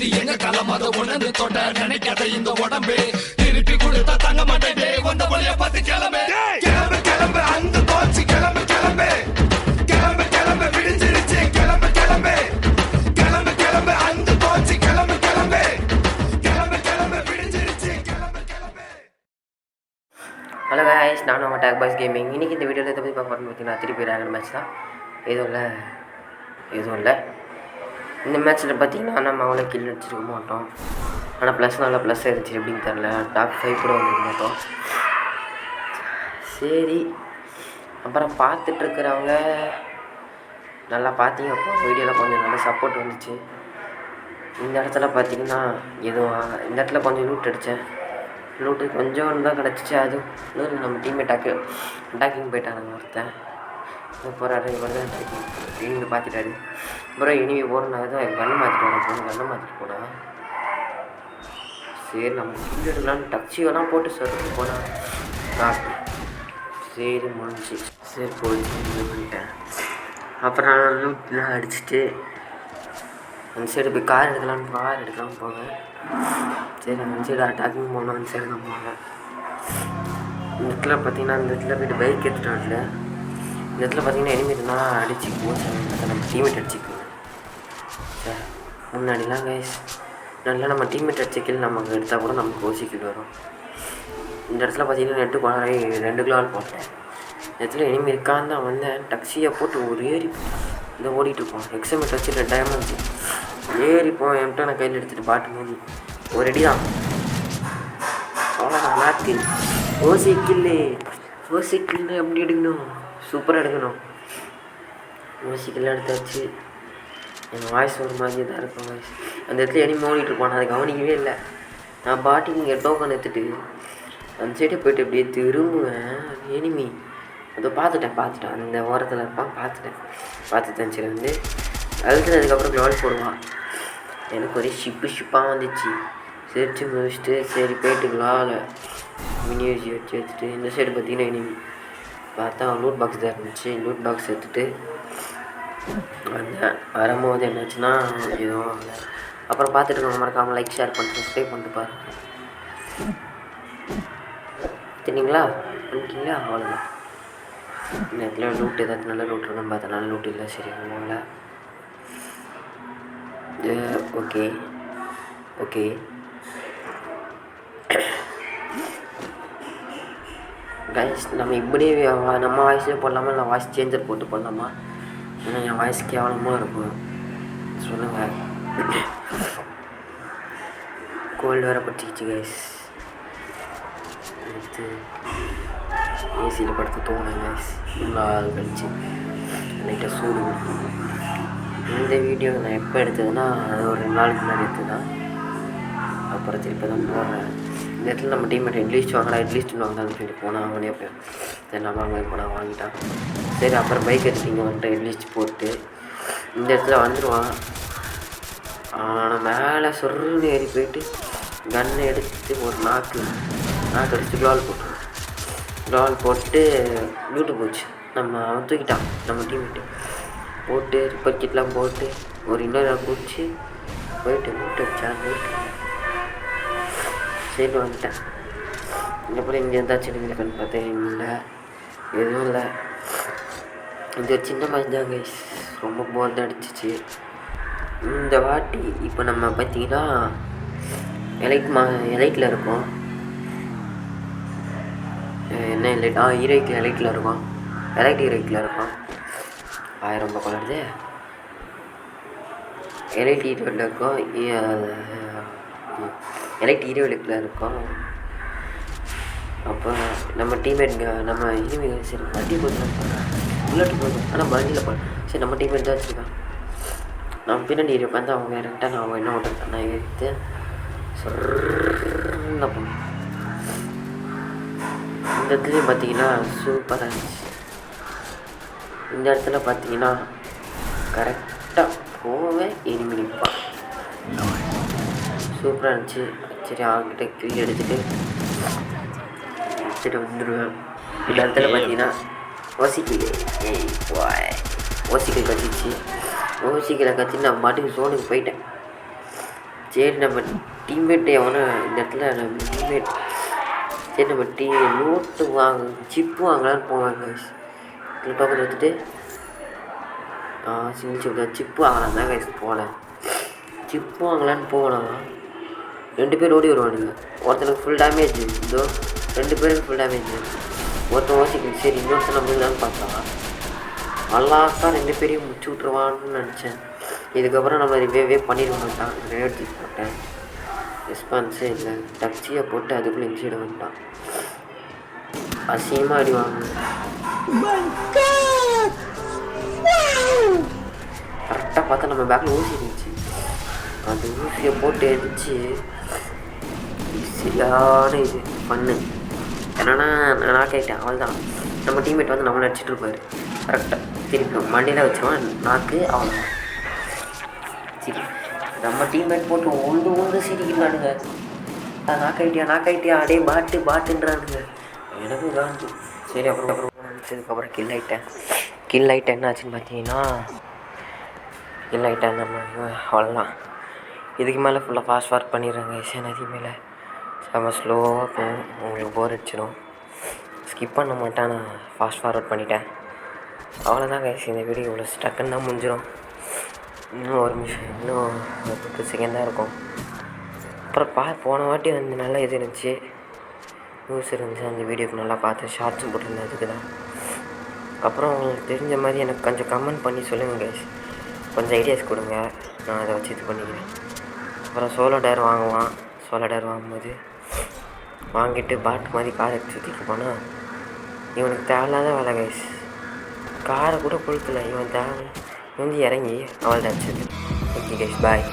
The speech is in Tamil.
இது எங்க காலம் அதை உணர்ந்து தொட நினைக்காத இந்த உடம்பு திருப்பி கொடுத்தா தங்க மாட்டேன் வந்த வழிய பார்த்து கிளம்பு கிளம்பு கிளம்பு அந்த தோச்சு கிளம்பு கிளம்பு கிளம்பு கிளம்பு விடிஞ்சிருச்சு கிளம்பு கிளம்பு கிளம்பு கிளம்பு அந்த தோச்சு கிளம்பு கிளம்பு கிளம்பு கிளம்பு விடிஞ்சிருச்சு கிளம்பு கிளம்பு. ஹலோ கைஸ், நான் நம்ம டேக் பாய்ஸ் கேமிங். இன்றைக்கி இந்த வீடியோவில் இதை பற்றி பார்க்க போகிறேன்னு பார்த்தீங்கன்னா திருப்பி ரேங்கட் மேட்ச் தான். எதுவும் இல்லை இந்த மேட்ச்சில் பார்த்தீங்கன்னா நம்ம அவ்வளோ கில் அடிச்சிருக்க மாட்டோம். ஆனால் நல்லா ப்ளஸ் ஆகிடுச்சு எப்படின்னு தெரில. டாப் 5 கூட வந்துருக்க மாட்டோம். சரி, அப்புறம் பார்த்துட்ருக்குறவங்க நல்லா பார்த்தீங்க. அப்போ வீடியோவில் கொஞ்சம் நல்லா சப்போர்ட் வந்துச்சு. இந்த இடத்துல பார்த்தீங்கன்னா இந்த இடத்துல கொஞ்சம் லூட் அடித்தேன். லூட்டு கொஞ்சம் தான் கிடச்சிச்சு. அதுவும் நம்ம டீம்மேட் அட்டாக்கிங் போயிட்டாங்க. ஒருத்தன் போகிறாரு, இவர் தான் இனிமே பார்த்துட்டாரு. அப்புறம் இனிமே போகிறனால தான் கண்ணை மாற்றிட்டு வரேன். கண்ணை மாற்றிட்டு போனேன். சரி, நம்ம கில் எடுக்கலான்னு டச்சியெல்லாம் போட்டு சொல்லி போனேன். சரி முடிஞ்சு. சரி போயிடுச்சு பண்ணிட்டேன். அப்புறம் லூட்லாம் அடிச்சுட்டு அந்த சைடு போய் கார் எடுக்கலாம்னு போவேன். சரி, அந்த சைடு அட்டாக்கிங் போனோம். அந்த சைடு தான் போவேன். இந்த இடத்துல பார்த்தீங்கன்னா இந்த இடத்துல போய்ட்டு பைக் எடுத்துகிட்டு வரல. இந்த இடத்துல பார்த்தீங்கன்னா எனிமி இருந்தால் அடிச்சுக்குவோம். நம்ம டீம்மேட் அடிச்சுக்குவோம். சார் முன்னாடிலாம் கைஸ் நல்லா நம்ம டீம்மேட் அடிச்சிக்கில் நமக்கு எடுத்தால் கூட நமக்கு ஓசிக்கில் வரும். இந்த இடத்துல பார்த்தீங்கன்னா நெட்டு குழாய் 2 கிலோ போட்டேன். இந்த இடத்துல எனிமி இருக்கான்னு தான் வந்தேன். டக்ஸியை போட்டு ஒரு ஏறி இந்த ஓடிட்டுருப்போம். எக்ஸாமெட் வச்சு 2 டைமண்ட் ஏறிப்போம். என்கிட்ட நான் கையில் எடுத்துகிட்டு பாட்டு மோதி ஒரு அடி தான். அவ்வளோதான் நாக்கு. ஓசிக்கில் எப்படி எடுக்கணும்? சூப்பராக எடுக்கணும். ஓசிக்கில் எடுத்தாச்சு. என் வாய்ஸ் ஒரு மாதிரி தான் இருக்கும். வாய்ஸ் அந்த இடத்துல எனிமி ஓடிட்டுருப்பான். அதை கவனிக்கவே இல்லை. நான் பாட்டுக்கு இங்கே டோக்கன் எடுத்துட்டு அந்த சைடே போய்ட்டு இப்படியே திரும்புவேன். எனிமி அதை பார்த்துட்டேன். அந்த ஓரத்தில் இருப்பான். பார்த்துட்டேன். சரி வந்து அதுக்கப்புறம் க்ளோல் போடுவான். எனக்கு ஒரே ஷிப்பாக வந்துச்சு. சிரிச்சு முடிச்சுட்டு சரி போய்ட்டுக்கலாம். மினி வச்சு எடுத்துகிட்டு இந்த சைடு பார்த்தீங்கன்னா எனிமி பார்த்தா லூட் பாக்ஸ் தான் இருந்துச்சு. லூட் பாக்ஸ் எடுத்துகிட்டு வந்தேன். வரும்போது என்னாச்சுன்னா எதுவும் ஆகலை. அப்புறம் பார்த்துட்டு இருக்கோங்க. மறக்காமல் லைக் ஷேர் பண்ணிட்டு சப்ஸ்கிரைப் பண்ணிட்டு பாருங்கள். தெரியுங்களா? பண்ணிட்டீங்களா? அவ்வளோதான். இந்த இடத்துல லூட் ஏதாச்சும் நல்ல லூட் இருக்குன்னு பார்த்தா நல்ல லூட் இல்லை. சரி ஒன்றும் ஓகே கைஸ், நம்ம இப்படியே நம்ம வாய்ஸே போடலாமா இல்லை வாய்ஸ் சேஞ்சர் போட்டு போடலாமா? ஏன்னா என் வாய்ஸ் கேவலமாக இருக்கும். சொல்லுங்கள். கோல்டு வேறு பட்டுச்சு கைஸ். எடுத்து ஏசியில் படுத்து தோணும் கைஸ். நாள் கழிச்சு லைட்டாக சூடு. இந்த வீடியோ நான் எப்போ எடுத்ததுன்னா அது ஒரு 2 நாளுக்கு முன்னாடி எடுத்துதான். அப்புறம் திருப்பி தான் போடுறேன். இந்த இடத்துல நம்ம டீம்மேட் இட்லிஸ்ட் வாங்கலாம்னு சொல்லிட்டு போனால் அவனே போய் எல்லாம் போனால் வாங்கிட்டான். சரி, அப்புறம் பைக் எடுத்துக்கிங்க வந்துட்டு இட்லிஸ்ட் போட்டு இந்த இடத்துல வந்துடுவான். ஆனால் மேலே சொருன்னு ஏறி போயிட்டு கன்னை எடுத்து ஒரு நாக்கு அடிச்சுட்டு க்ளால் போட்டு லூட்டு போச்சு. அவன் தூக்கிட்டான். நம்ம டீம்மேட்டு போட்டு ரிப்பர் கிட்லாம் போட்டு ஒரு இன்னொரு குடிச்சு போயிட்டு லூட்டு அடிச்சான். சரி வந்துட்டேன். இதுக்கப்புறம் இங்கே இருந்தாச்சும் இருக்குன்னு பார்த்தேன். இல்லை, எதுவும் இல்லை. இது ஒரு சின்ன மேட்ச் தான் கைஸ். ரொம்ப போர் தான் அடிச்சிச்சு இந்த வாட்டி. இப்போ நம்ம பார்த்தீங்கன்னா எலைட்டில் இருக்கோம். என்ன எலைட்? எலைட்டில் இருக்கோம். எலைட்டில் இருக்கோம். 1000 ரூபாய் கொள்ளுறது. எலைட் ஈரோட்டில் இருக்கோம். எலைட் ஈரோட்டில் இருக்கோம். அப்போ நம்ம டீம்மேட்ங்க நம்ம இனிமே சரி வண்டி போதும் உள்ளாட்டி போதும். ஆனால் வண்டியில் போகலாம். சரி, நம்ம டீம்மேட் தான் வச்சுருக்கான். நம்ம பின்னாடி ஏறி உட்காந்து அவங்க இறங்கிட்டா நான் என்ன ஓட்டுறேன். நான் எடுத்து சொல்ல போனேன். இந்த இடத்துலையும் பார்த்தீங்கன்னா சூப்பராக இருந்துச்சு. இந்த இடத்துல பார்த்தீங்கன்னா கரெக்டாக போவேன். எனிமி நிற்பான். சூப்பராக இருந்துச்சு. சரி, அவங்ககிட்ட கில் எடுத்துகிட்டு வந்துடுவேன். இந்த இடத்துல பார்த்தீங்கன்னா ஓசிக்கல் கத்திச்சு. ஓசிக்கலை கத்தி நான் மாட்டுக்கு சோனுக்கு போயிட்டேன். சரி நம்ம டீம்மேட் எவனா இந்த இடத்துல நம்ம டீம்மேட் சரி நம்ம நோட்டு சிப்பு வாங்கலான்னு போவாங்க இதில் டோக்கன் எடுத்துகிட்டு சிங்கிச்சு சிப்பு வாங்கலாம் தான் கைஸ் போகல சிப்பு வாங்கலான்னு போகலாம் 2 பேர் ஓடி வருவானுங்க ஒருத்தனுக்கு ஃபுல் டேமேஜ் இதோ 2 பேருக்கு ஃபுல் டேமேஜ் ஒருத்தன் யோசிக்கணும் சரி இன்னொருத்தன் நம்மளான்னு பார்த்தா நல்லாக்கா 2 பேரையும் முடிச்சு விட்ருவான்னு நினச்சேன் இதுக்கப்புறம் நம்ம ரிவே பண்ணிட மாட்டான் ரேட் போட்டேன் ரெஸ்பான்ஸே இல்லை டச்சியை போட்டு அதுக்குள்ளே இன்சைடு வந்துட்டான் அசிங்கமாக அடிவாங்க கரெக்டாக பார்த்தா நம்ம பேக்கில் ஊசி இருந்துச்சு அந்த ஊசியை போட்டு அடிச்சு சரியான இது பண்ணு என்னன்னா நான் கேட்டேன் அவள் தான் நம்ம டீம்மேட் வந்து நம்மளை அடிச்சுட்டு இருப்பார் கரெக்டாக திருப்பி மண்டியில் வச்சுருவான் நாக்கு அவள் சரி நம்ம டீம்மேட் போட்டு உழுந்து சிரிக்கிறானுங்க நாக்காயிட்டியா அடே பாட்டுன்றானுங்க எனக்கும் காண்டு சரி அப்புறம் நினச்சதுக்கப்புறம் கில் ஆகிட்டேன் என்ன ஆச்சுன்னு பார்த்தீங்கன்னா கில் ஆகிட்டேன் நம்ம அவ்வளோதான் இதுக்கு மேலே ஃபுல்லாக ஃபாஸ்ட் ஃபார்வர்ட் பண்ணிடுறாங்க நதி மேலே செம்ம ஸ்லோவாக போகும் உங்களுக்கு போர் அடிச்சிடும் ஸ்கிப் பண்ண மாட்டேன் நான் ஃபாஸ்ட் ஃபார்வர்ட் பண்ணிட்டேன் அவ்வளோதான் கைஸ் இந்த வீடியோ இவ்வளோ டக்குன்னு தான் முடிஞ்சிடும் இன்னும் 1 நிமிஷம் இன்னும் 10 செகண்ட் தான் இருக்கும் அப்புறம் போன வாட்டி வந்து நல்லா இது இருந்துச்சு நியூஸ் இருந்துச்சு அந்த வீடியோக்கு நல்லா பார்த்தேன் ஷார்ட்ஸும் போட்டிருந்தேன் அதுக்கு தான் அப்புறம் உங்களுக்கு தெரிஞ்ச மாதிரி எனக்கு கொஞ்சம் கமெண்ட் பண்ணி சொல்லுங்கள் கைஸ் கொஞ்சம் ஐடியாஸ் கொடுங்க நான் அதை வச்சு இது பண்ணிக்கிறேன் அப்புறம் சோலோ டயர் வாங்கும்போது வாங்கிட்டு பாட்டு மாதிரி கார் எடுத்து சுற்றிட்டு போனால் இவனுக்கு தேவையில்லாத வேலை கைஸ் காரை கூட கொளுத்தலை இவன் வந்து இறங்கி அவள் தான் அடிச்சது ஓகே கைஸ் பாய்